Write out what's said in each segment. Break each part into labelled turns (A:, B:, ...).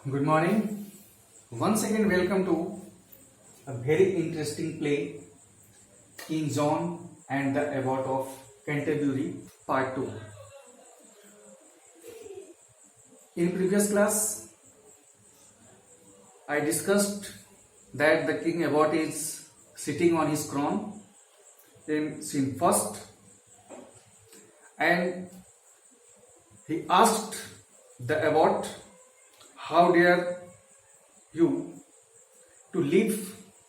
A: Good morning. Once again, welcome to a very interesting play, King John and the Abbot of Canterbury, Part 2. In previous class, I discussed that the King Abbot is sitting on his throne in scene first, and he asked the Abbot, how dare you to live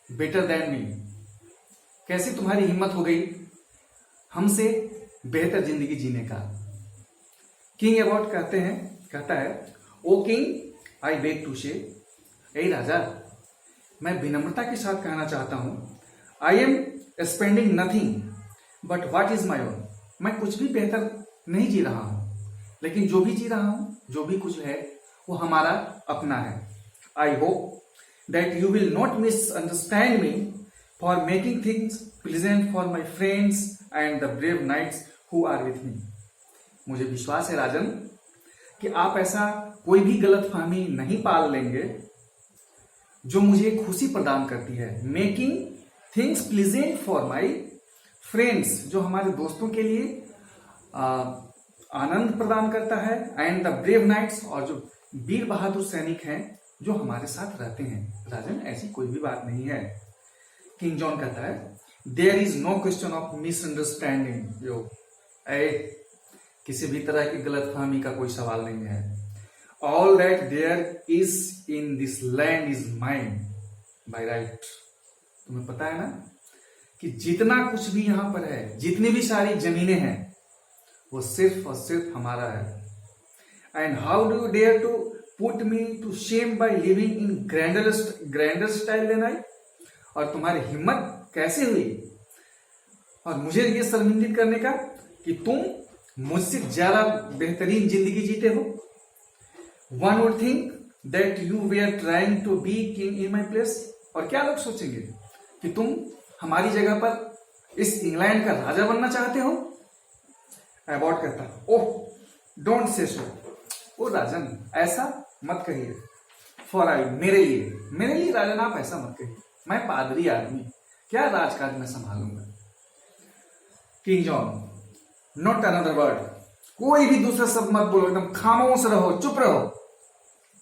A: better than me? कैसी तुम्हारी हिम्मत हो गई हमसे बेहतर जिंदगी जीने का? किंग एबॉट कहता है, O king I beg to say, ए राजा, मैं विनम्रता के साथ कहना चाहता हूं, I am spending nothing but what is my own. मैं कुछ भी बेहतर नहीं जी रहा हूं, लेकिन जो भी जी रहा हूं, जो भी कुछ है, वो हमारा अपना है. I hope that you will not misunderstand me for making things pleasant for my friends and the brave knights who are with me. मुझे विश्वास है राजन कि आप ऐसा कोई भी गलतफहमी नहीं पाल लेंगे जो मुझे खुशी प्रदान करती है. Making things pleasant for my friends, जो हमारे दोस्तों के लिए आनंद प्रदान करता है, एंड द ब्रेव नाइट्स, और जो वीर बहादुर सैनिक हैं जो हमारे साथ रहते हैं. राजन, ऐसी कोई भी बात नहीं है. किंग जॉन कहता है, there is no question of misunderstanding यो. किसी भी तरह की गलतफहमी का कोई सवाल नहीं है. All that there is in this land is mine by right. तुम्हें पता है ना कि जितना कुछ भी यहां पर है, जितनी भी सारी जमीनें हैं, वो सिर्फ और सिर्फ हमारा है. And how do you dare to put me to shame by living in grander style than I. और तुम्हारी हिम्मत कैसे हुई और मुझे ये शर्मिंदित करने का कि तुम मुझसे ज्यादा बेहतरीन जिंदगी जीते हो. One would think that you were trying to be king in my place. और क्या लोग सोचेंगे कि तुम हमारी जगह पर इस इंग्लैंड का राजा बनना चाहते हो. एबॉट कहता, ओह डोंट से सो. ओ राजन, ऐसा मत कहिए. फॉर आई, मेरे लिए राजन आप ऐसा मत कहिए. मैं पादरी आदमी, क्या राजकाज में संभालूंगा. King John, not another word. कोई भी दूसरा शब्द मत बोलो, एकदम खामोश रहो, चुप रहो.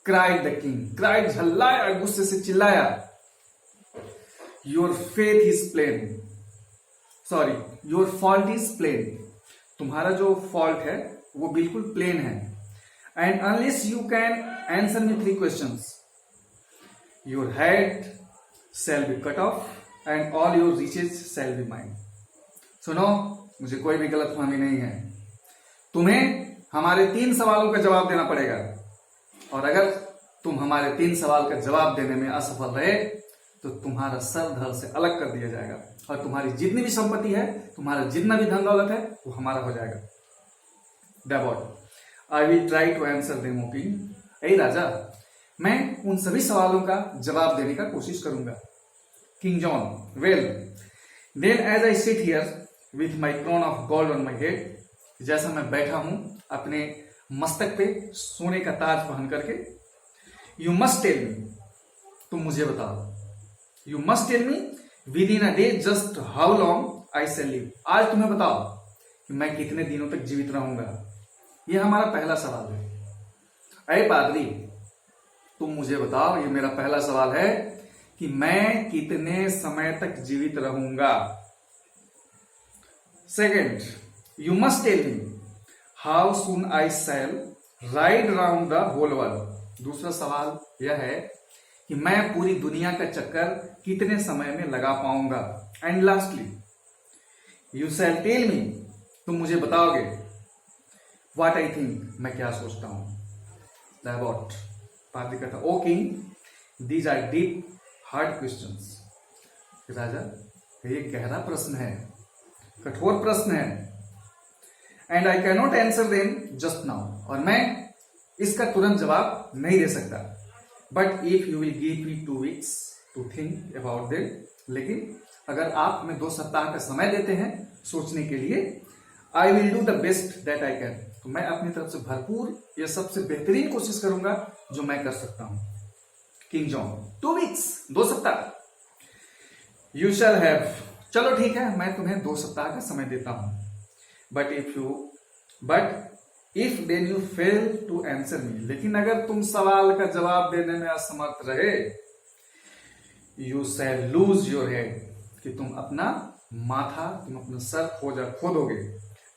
A: क्राइड द किंग, क्राइड, झल्लाया, गुस्से से चिल्लाया. Your faith is plain, sorry your fault is plain. तुम्हारा जो फॉल्ट है वो बिल्कुल प्लेन है. And unless you can answer me 3 questions, your head shall be cut off and all your riches shall be mine. सुनो, मुझे कोई भी गलतफहमी नहीं है. तुम्हें हमारे 3 सवालों का जवाब देना पड़ेगा, और अगर तुम हमारे 3 सवाल का जवाब देने में असफल रहे तो तुम्हारा सर धड़ से अलग कर दिया जाएगा, और तुम्हारी जितनी भी संपत्ति है, तुम्हारा जितना भी धन दौलत है, वो हमारा हो जाएगा. That I will try to answer them, O king. ए राजा, मैं उन सभी सवालों का जवाब देने का कोशिश करूंगा. King John, well then as I sit here with my crown of gold on my head, जैसा मैं बैठा हूं अपने मस्तक पे सोने का ताज पहन करके, यू मस्ट टेल मी, तुम मुझे बताओ. You must tell me within a day just how long I shall live. आज तुम्हें बताओ कि मैं कितने दिनों तक जीवित रहूंगा. यह हमारा पहला सवाल है. अरे पादरी, तुम मुझे बताओ, ये मेरा पहला सवाल है कि मैं कितने समय तक जीवित रहूंगा. Second, you must tell me how soon I shall ride around the whole world. दूसरा सवाल यह है कि मैं पूरी दुनिया का चक्कर कितने समय में लगा पाऊंगा. And lastly, you shall tell me, तुम मुझे बताओगे व्हाट आई थिंक, मैं क्या सोचता हूं. द एबॉट, पादरी कहता, O king, these are deep hard questions. राजा, ये गहरा प्रश्न है, कठोर प्रश्न है. And I cannot answer them just now, और मैं इसका तुरंत जवाब नहीं दे सकता. But if you will give me 2 weeks to think about them, लेकिन अगर आप हमें 2 सप्ताह का समय देते हैं सोचने के लिए, I will do the best that I can. तो मैं अपनी तरफ से भरपूर ये सबसे बेहतरीन कोशिश करूंगा जो मैं कर सकता हूं। किंग जॉन 2 वीक्स 2 सप्ताह। यू शैल हैव, चलो ठीक है, मैं तुम्हें 2 सप्ताह का समय देता हूं। But if then you fail to answer me, लेकिन अगर तुम सवाल का जवाब देने में असमर्थ रहे, you shall lose your head, कि तुम अपना माथा, तुम अपना सर खो दोगे।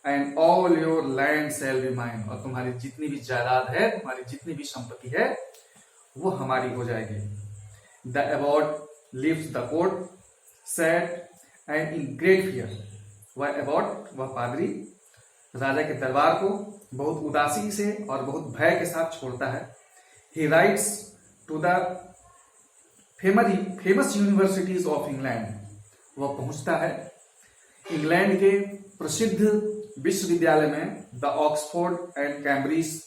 A: And all your land shell be mine, और तुम्हारी जितनी भी जायदाद है, तुम्हारी जितनी भी संपत्ति है, वो हमारी हो जाएगी। The abbot leaves the court sad and in great fear. वह अबॉट, वह पादरी राजा के दरबार को बहुत उदासी से और बहुत भय के साथ छोड़ता है। He rides to the famous universities of England, वह पहुंचता है इंग्लैंड के प्रसिद्ध विश्वविद्यालय में, द ऑक्सफोर्ड एंड कैम्ब्रिज,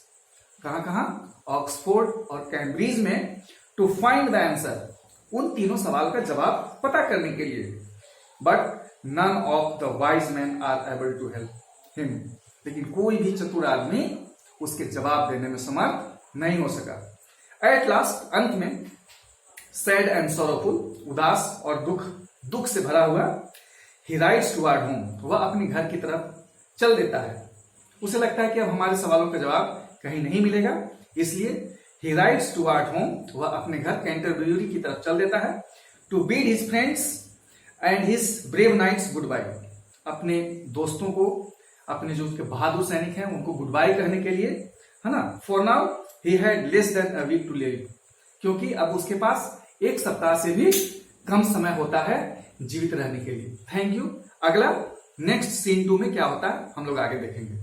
A: कहां ऑक्सफोर्ड और कैम्ब्रिज में, टू फाइंड द आंसर, उन तीनों सवाल का जवाब पता करने के लिए। But none of the wise man are able to help him, लेकिन कोई भी चतुर आदमी उसके जवाब देने में समर्थ नहीं हो सका। एट लास्ट, अंत में, सैड एंड सॉरोफुल, उदास और दुख से भरा हुआ, ही राइट्स टुवर्ड होम, वह अपने घर की तरफ चल देता है। उसे लगता है कि अब हमारे सवालों का जवाब कहीं नहीं मिलेगा, इसलिए ही राइट्स टुवर्ड होम, वह अपने घर कैंटरबरी की तरफ चल देता है। To bid his friends and his brave knights goodbye, अपने दोस्तों को, अपने जो उसके बहादुर सैनिक हैं उनको गुड बाय कहने के लिए, है ना। For now he had less than a week to live, क्योंकि अब उसके पास 1 सप्ताह से भी कम समय होता है जीवित रहने के लिए। Thank you. अगला नेक्स्ट सीन 2 में क्या होता है हम लोग आगे देखेंगे।